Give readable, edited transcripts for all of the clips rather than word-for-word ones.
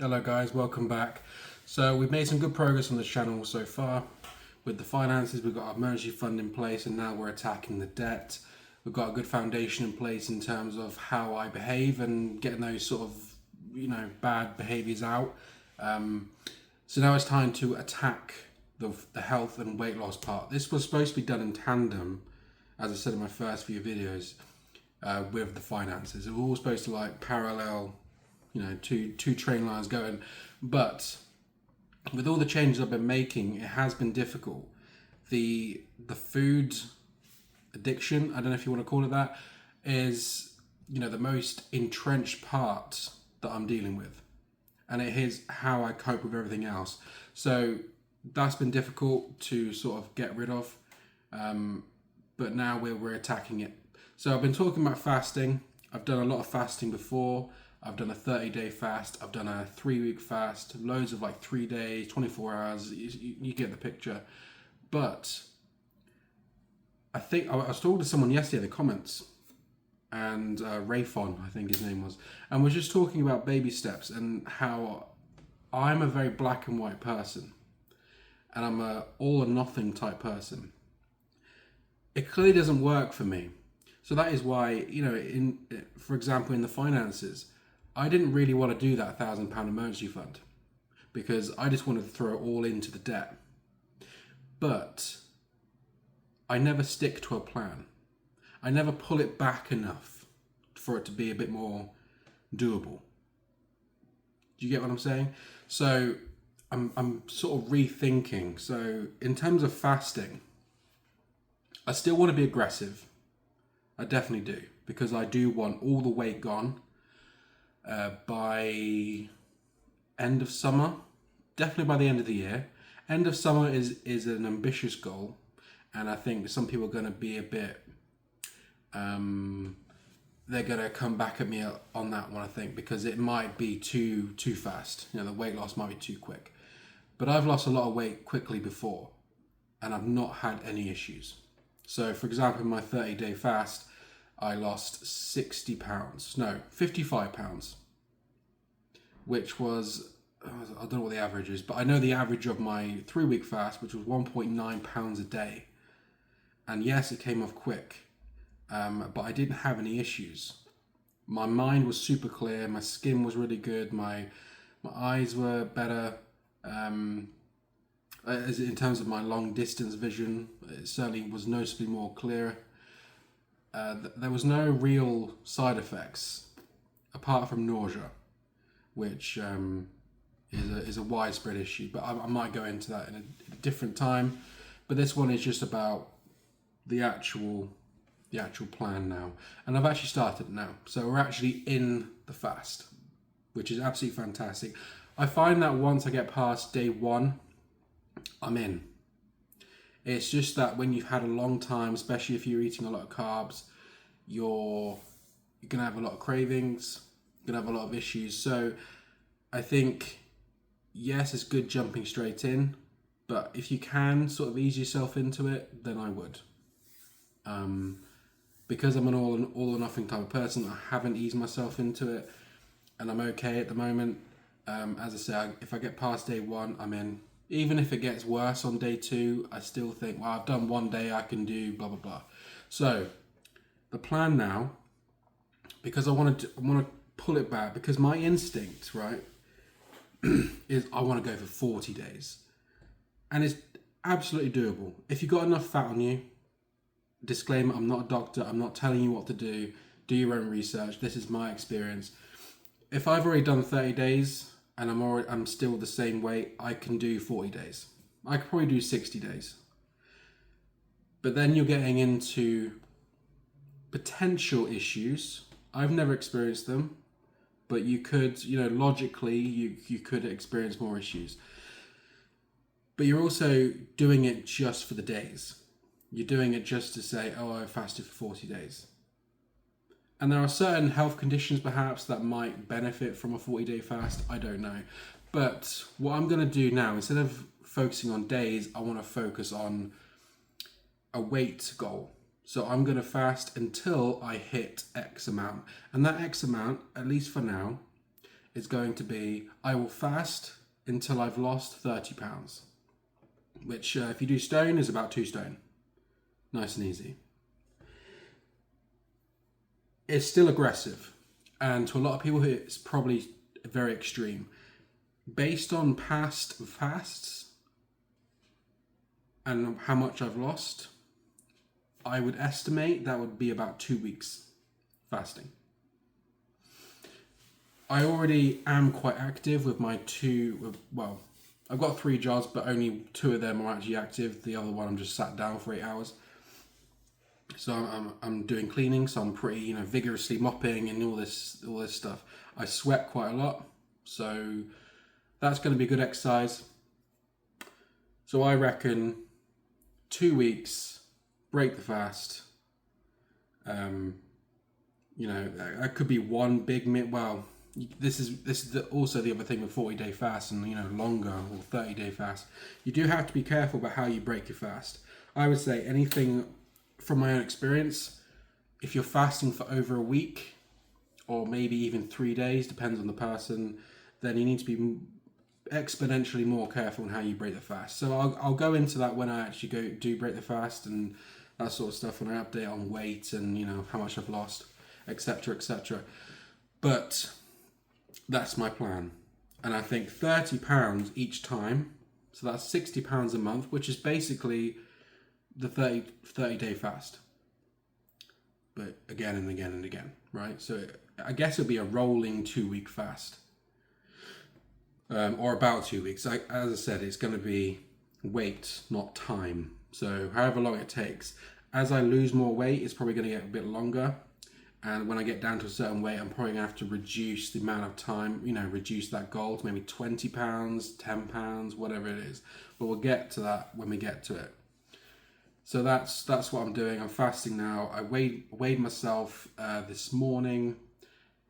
Hello guys, welcome back. So we've made some good progress on the channel so far. With the finances, we've got our emergency fund in place and now we're attacking the debt. We've got a good foundation in place in terms of how I behave and getting those sort of, bad behaviors out. So now it's time to attack the health and weight loss part. This was supposed to be done in tandem, as I said in my first few videos, with the finances. We're all supposed to like parallel, two train lines going. But with all the changes I've been making, it has been difficult. The food addiction, I don't know if you want to call it that, is the most entrenched part that I'm dealing with, and it is how I cope with everything else. So that's been difficult to sort of get rid of, but now we're attacking it. So I've been talking about fasting. I've done a lot of fasting before. I've done a 30-day fast. I've done a 3-week fast. Loads of like 3 days, 24 hours. You get the picture. But I think I was talking to someone yesterday in the comments, and Rayfon, I think his name was, and we're just talking about baby steps and how I'm a very black and white person, and I'm a all or nothing type person. It clearly doesn't work for me. So that is why, for example, in the finances, I didn't really want to do that £1,000 emergency fund because I just wanted to throw it all into the debt. But I never stick to a plan. I never pull it back enough for it to be a bit more doable. Do you get what I'm saying? So I'm sort of rethinking. So in terms of fasting, I still want to be aggressive. I definitely do, because I do want all the weight gone by end of summer, definitely by the end of the year. End of summer is an ambitious goal, and I think some people are going to be a bit, they're going to come back at me on that one, I think, because it might be too fast. The weight loss might be too quick. But I've lost a lot of weight quickly before, and I've not had any issues. So, for example, in my 30-day fast, I lost 60 pounds. No, 55 pounds. Which was, I don't know what the average is, but I know the average of my 3-week fast, which was 1.9 pounds a day. And yes, it came off quick, but I didn't have any issues. My mind was super clear, my skin was really good, my eyes were better. As in terms of my long distance vision, it certainly was noticeably more clear. There was no real side effects apart from nausea, which is a widespread issue. But I might go into that in a different time. But this one is just about the actual plan now, and I've actually started now. So we're actually in the fast, which is absolutely fantastic. I find that once I get past day one, I'm in. It's just that when you've had a long time, especially if you're eating a lot of carbs, you're gonna have a lot of cravings, you're gonna have a lot of issues. So I think, yes, it's good jumping straight in, but if you can sort of ease yourself into it, then I would. Because I'm an all or nothing type of person, I haven't eased myself into it, and I'm okay at the moment. As I say, if I get past day one, I'm in. Even if it gets worse on day two, I still think, well, I've done one day, I can do blah, blah, blah. So the plan now, because I want to pull it back, because my instinct, right, is I want to go for 40 days. And it's absolutely doable. If you've got enough fat on you, disclaimer, I'm not a doctor, I'm not telling you what to do your own research, this is my experience. If I've already done 30 days, and I'm still the same weight, I can do 40 days. I could probably do 60 days. But then you're getting into potential issues. I've never experienced them, but you could, logically, you could experience more issues. But you're also doing it just for the days. You're doing it just to say, oh, I fasted for 40 days. And there are certain health conditions perhaps that might benefit from a 40-day fast. I don't know. But what I'm going to do now, instead of focusing on days, I want to focus on a weight goal. So I'm going to fast until I hit X amount. And that X amount, at least for now, is going to be, I will fast until I've lost 30 pounds, which if you do stone is about 2 stone. Nice and easy. It's still aggressive, and to a lot of people it's probably very extreme. Based on past fasts and how much I've lost, I would estimate that would be about 2 weeks fasting. I already am quite active with my well, I've got 3 jars, but only 2 of them are actually active. The other one I'm just sat down for 8 hours. So I'm doing cleaning, so I'm pretty vigorously mopping and all this stuff. I sweat quite a lot, so that's going to be good exercise. So I reckon 2 weeks, break the fast. That could be one big well. This is also the other thing with 40-day fast and longer or 30-day fast. You do have to be careful about how you break your fast. I would say anything from my own experience, if you're fasting for over a week or maybe even 3 days, depends on the person, then you need to be exponentially more careful on how you break the fast. So I'll go into that when I actually do break the fast and that sort of stuff, when I update on weight and how much I've lost, etc., etc. But that's my plan, and I think £30 each time, so that's £60 a month, which is basically the 30-day fast, but again and again and again, right? So I guess it'll be a rolling 2-week fast, or about 2 weeks. As I said, it's going to be weight, not time. So however long it takes. As I lose more weight, it's probably going to get a bit longer. And when I get down to a certain weight, I'm probably going to have to reduce the amount of time, reduce that goal to maybe 20 pounds, 10 pounds, whatever it is. But we'll get to that when we get to it. So that's what I'm doing. I'm fasting now. I weighed myself this morning,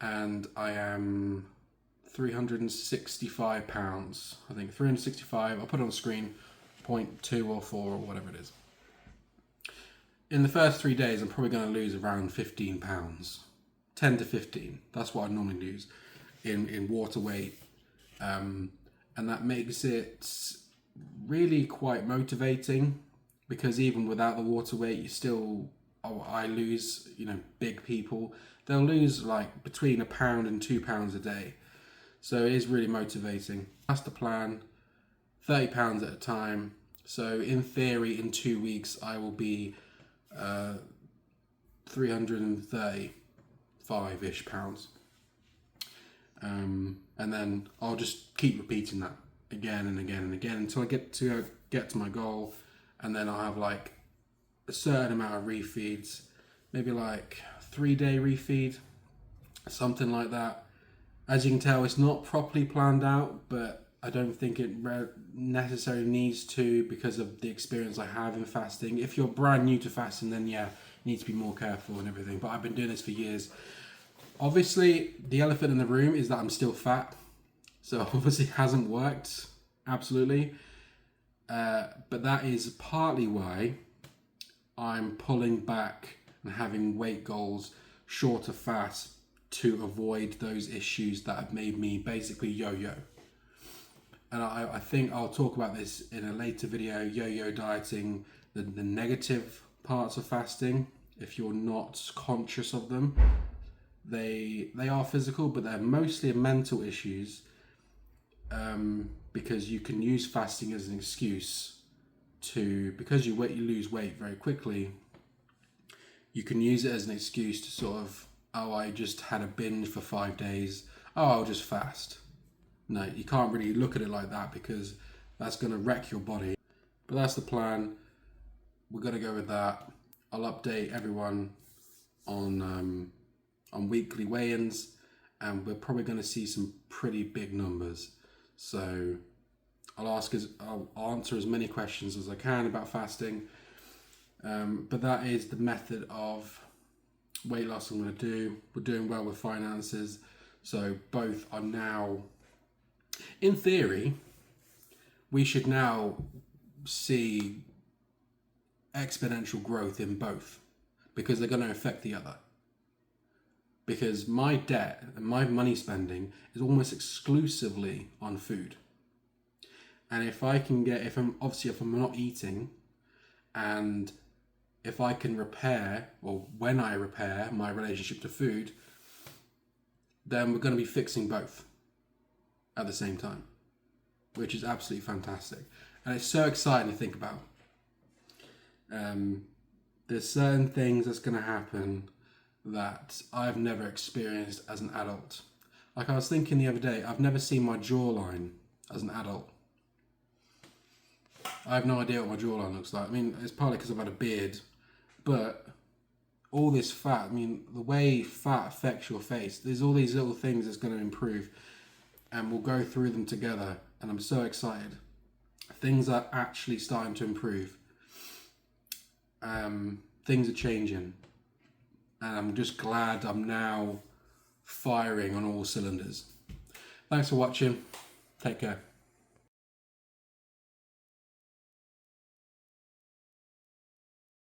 and I am 365 pounds. I think 365. I'll put it on the screen, 0.2 or 4 or whatever it is. In the first 3 days, I'm probably going to lose around 15 pounds, 10 to 15. That's what I normally lose in water weight, and that makes it really quite motivating, because even without the water weight, I lose. Big people, they'll lose like between £1 and £2 a day. So it is really motivating. That's the plan. £30 at a time. So in theory, in 2 weeks, I will be 335-ish pounds, and then I'll just keep repeating that again and again and again until I get to my goal, and then I'll have like a certain amount of refeeds, maybe like 3-day refeed, something like that. As you can tell, it's not properly planned out, but I don't think it necessarily needs to, because of the experience I have in fasting. If you're brand new to fasting, then yeah, you need to be more careful and everything. But I've been doing this for years. Obviously, the elephant in the room is that I'm still fat. So obviously it hasn't worked, absolutely. But that is partly why I'm pulling back and having weight goals, shorter fasts, to avoid those issues that have made me basically yo-yo. And I think I'll talk about this in a later video, yo-yo dieting, the negative parts of fasting. If you're not conscious of them, they are physical, but they're mostly mental issues, because you can use fasting as an excuse because you lose weight very quickly. You can use it as an excuse to sort of, I just had a binge for 5 days. I'll just fast. No, you can't really look at it like that, because that's going to wreck your body. But that's the plan. We're going to go with that. I'll update everyone on weekly weigh-ins, and we're probably going to see some pretty big numbers. So I'll answer as many questions as I can about fasting. But that is the method of weight loss I'm going to do. We're doing well with finances, so both are now, in theory, we should now see exponential growth in both, because they're going to affect the other. because my debt and my money spending is almost exclusively on food. And if I'm not eating, and if I can repair, or when I repair my relationship to food, then we're going to be fixing both at the same time, which is absolutely fantastic. And it's so exciting to think about. There's certain things that's going to happen that I've never experienced as an adult. Like I was thinking the other day, I've never seen my jawline as an adult. I have no idea what my jawline looks like. I mean, it's partly because I've had a beard, but all this fat, I mean, the way fat affects your face, there's all these little things that's going to improve, and we'll go through them together, and I'm so excited. Things are actually starting to improve. Things are changing, and I'm just glad I'm now firing on all cylinders. Thanks for watching. Take care.